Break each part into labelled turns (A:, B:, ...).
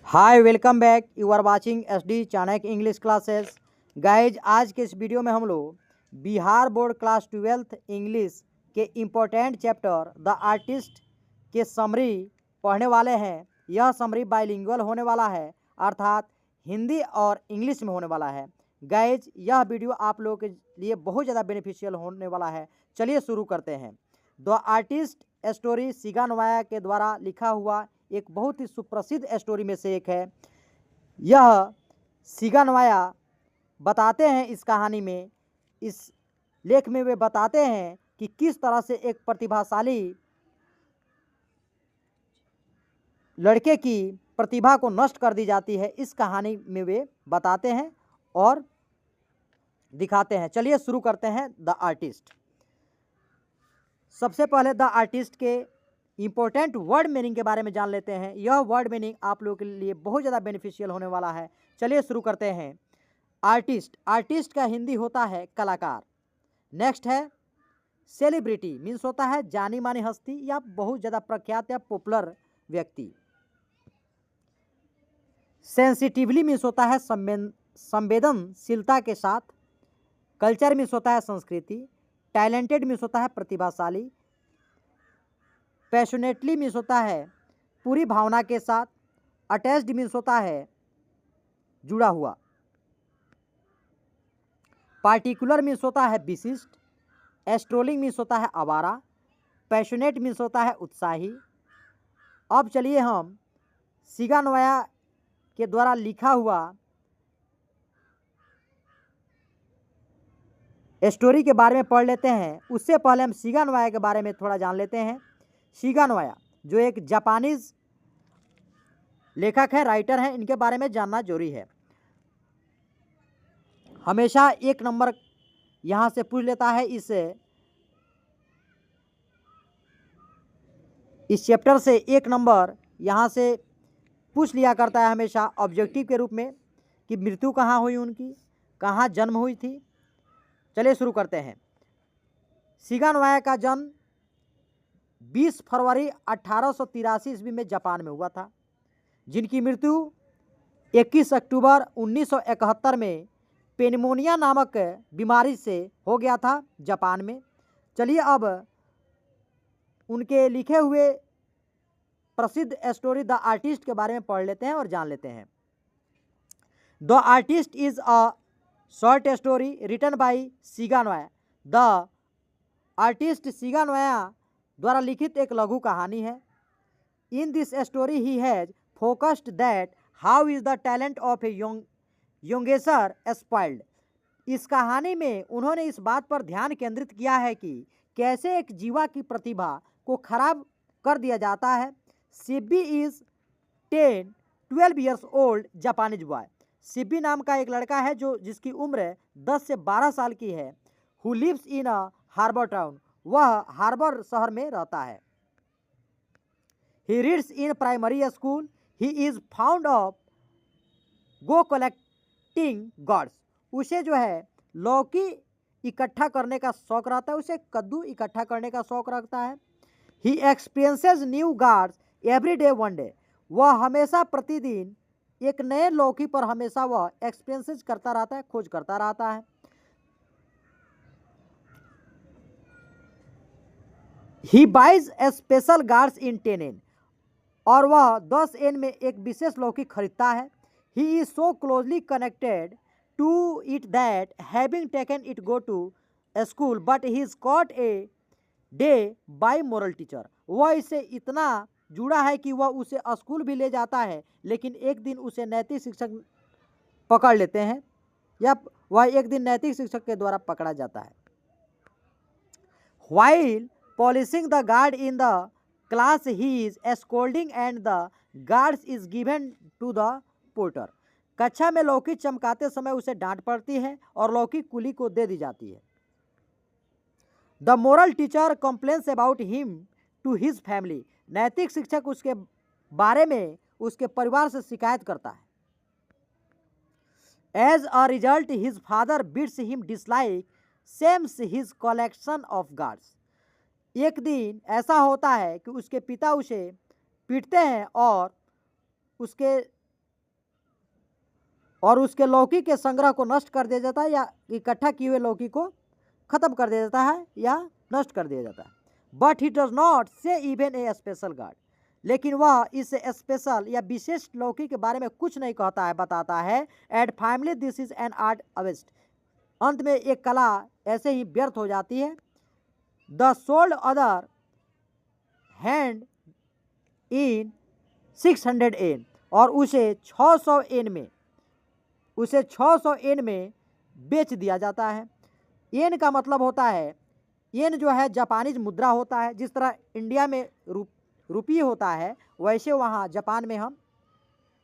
A: Hi welcome back. You are watching SD Chanakya English classes. Guys, आज के इस video में हम लोग Bihar board class 12th English के इम्पोर्टेंट चैप्टर द आर्टिस्ट के समरी पढ़ने वाले हैं। यह समरी बाइलिंगुअल होने वाला है, अर्थात हिंदी और इंग्लिश में होने वाला है। गाइज, यह वीडियो आप लोगों के लिए बहुत ज़्यादा बेनिफिशियल होने वाला है। चलिए शुरू करते हैं। द आर्टिस्ट स्टोरी सिगा नोवाया के द्वारा लिखा हुआ एक बहुत ही सुप्रसिद्ध स्टोरी में से एक है। यह सिगा नोवाया बताते हैं इस कहानी में, इस लेख में वे बताते हैं कि किस तरह से एक प्रतिभाशाली लड़के की प्रतिभा को नष्ट कर दी जाती है। इस कहानी में वे बताते हैं और दिखाते हैं। चलिए शुरू करते हैं द आर्टिस्ट। सबसे पहले द आर्टिस्ट के इम्पोर्टेंट वर्ड मीनिंग के बारे में जान लेते हैं। यह वर्ड मीनिंग आप लोगों के लिए बहुत ज़्यादा बेनिफिशियल होने वाला है। चलिए शुरू करते हैं। आर्टिस्ट, आर्टिस्ट का हिंदी होता है कलाकार। नेक्स्ट है सेलिब्रिटी, मीन्स होता है जानी मानी हस्ती या बहुत ज़्यादा प्रख्यात या पॉपुलर व्यक्ति। सेंसिटिवली मीन्स होता है संवेदनशीलता के साथ। कल्चर मीन्स होता है संस्कृति। टैलेंटेड मीन्स होता है प्रतिभाशाली। पैशनेटली मीन्स होता है पूरी भावना के साथ। अटैच्ड मीन्स होता है जुड़ा हुआ। पार्टिकुलर मीन्स होता है विशिष्ट। एस्ट्रोलिंग मीन्स होता है आवारा। पैशनेट मीन्स होता है उत्साही। अब चलिए हम सिगा नोवाया के द्वारा लिखा हुआ स्टोरी के बारे में पढ़ लेते हैं। उससे पहले हम सिगा नोवाया के बारे में थोड़ा जान लेते हैं। सिगा नोवाया जो एक जापानीज लेखक है, राइटर हैं, इनके बारे में जानना जरूरी है। हमेशा एक नंबर यहाँ से पूछ लेता है। इस चैप्टर से एक नंबर यहाँ से पूछ लिया करता है हमेशा ऑब्जेक्टिव के रूप में कि मृत्यु कहाँ हुई उनकी, कहाँ जन्म हुई थी। चलिए शुरू करते हैं। सिगा नोवाया का जन्म 20 फरवरी 1883 ईस्वी में जापान में हुआ था, जिनकी मृत्यु 21 अक्टूबर 1971 में पेनिमोनिया नामक बीमारी से हो गया था जापान में। चलिए अब उनके लिखे हुए प्रसिद्ध स्टोरी द आर्टिस्ट के बारे में पढ़ लेते हैं और जान लेते हैं। The artist is a short story written by सिगा नोवाया। द आर्टिस्ट सिगा नोवाया द्वारा लिखित एक लघु कहानी है। In this story he has focused that how is the talent of a youngster spoiled. इस कहानी में उन्होंने इस बात पर ध्यान केंद्रित किया है कि कैसे एक जीवा की प्रतिभा को खराब कर दिया जाता है। Sibi is 10-12 years old Japanese boy. Sibi नाम का एक लड़का है जिसकी उम्र 10 से 12 साल की है। Who lives in a harbour town, वह हार्बर शहर में रहता है। He reads in primary school. He is found of go collecting gourds. उसे जो है लौकी इकट्ठा करने का शौक रहता है, उसे कद्दू इकट्ठा करने का शौक रखता है। He experiences new gods every day one day. वह हमेशा प्रतिदिन एक नए लौकी पर हमेशा वह एक्सपीरियंसेस करता रहता है, खोज करता रहता है। He buys a special gourds in 10 एन, और वह 10 एन में एक विशेष लौकी खरीदता है। He is so closely connected to it that having taken it go to school but he is caught a day by moral teacher. वह इससे इतना जुड़ा है कि वह उसे स्कूल भी ले जाता है, लेकिन एक दिन उसे नैतिक शिक्षक पकड़ लेते हैं, या वह एक दिन नैतिक शिक्षक के द्वारा पकड़ा जाता है। While polishing the guard in the class, he is scolding and the guards is given to the porter. कक्षा में लौकी चमकाते समय उसे डांट पड़ती है और लौकी कुली को दे दी जाती है। The moral teacher complains about him to his family. नैतिक शिक्षक उसके बारे में उसके परिवार से शिकायत करता है। As a result, his father beats him dislike seems his collection of gourds. एक दिन ऐसा होता है कि उसके पिता उसे पीटते हैं और उसके और उसके लौकी के संग्रह को नष्ट कर दिया जाता है या इकट्ठा किए हुए लौकी को खत्म कर दिया जाता है या नष्ट कर दिया जाता है। बट ही डज नॉट से इवन ए स्पेशल गार्ड, लेकिन वह इस स्पेशल या विशेष लौकी के बारे में कुछ नहीं कहता है, बताता है at finally this is an art a waste, अंत में एक कला ऐसे ही व्यर्थ हो जाती है। The sold other hand in 600 एन, और उसे 600 एन में बेच दिया जाता है। एन का मतलब होता है, एन जो है जापानीज मुद्रा होता है, जिस तरह इंडिया में रुपये होता है वैसे वहाँ जापान में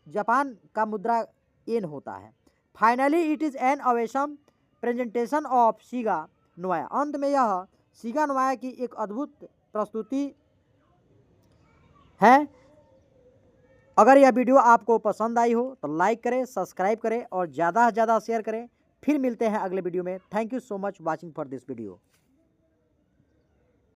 A: जापान का मुद्रा एन होता है। Finally it is an awesome presentation of Shiga Noah, अंत में यह शिगा नोया की एक अद्भुत प्रस्तुति है। अगर यह वीडियो आपको पसंद आई हो तो लाइक करें, सब्सक्राइब करें और ज़्यादा से ज़्यादा शेयर करें। फिर मिलते हैं अगले वीडियो में। Thank you so much watching for this video.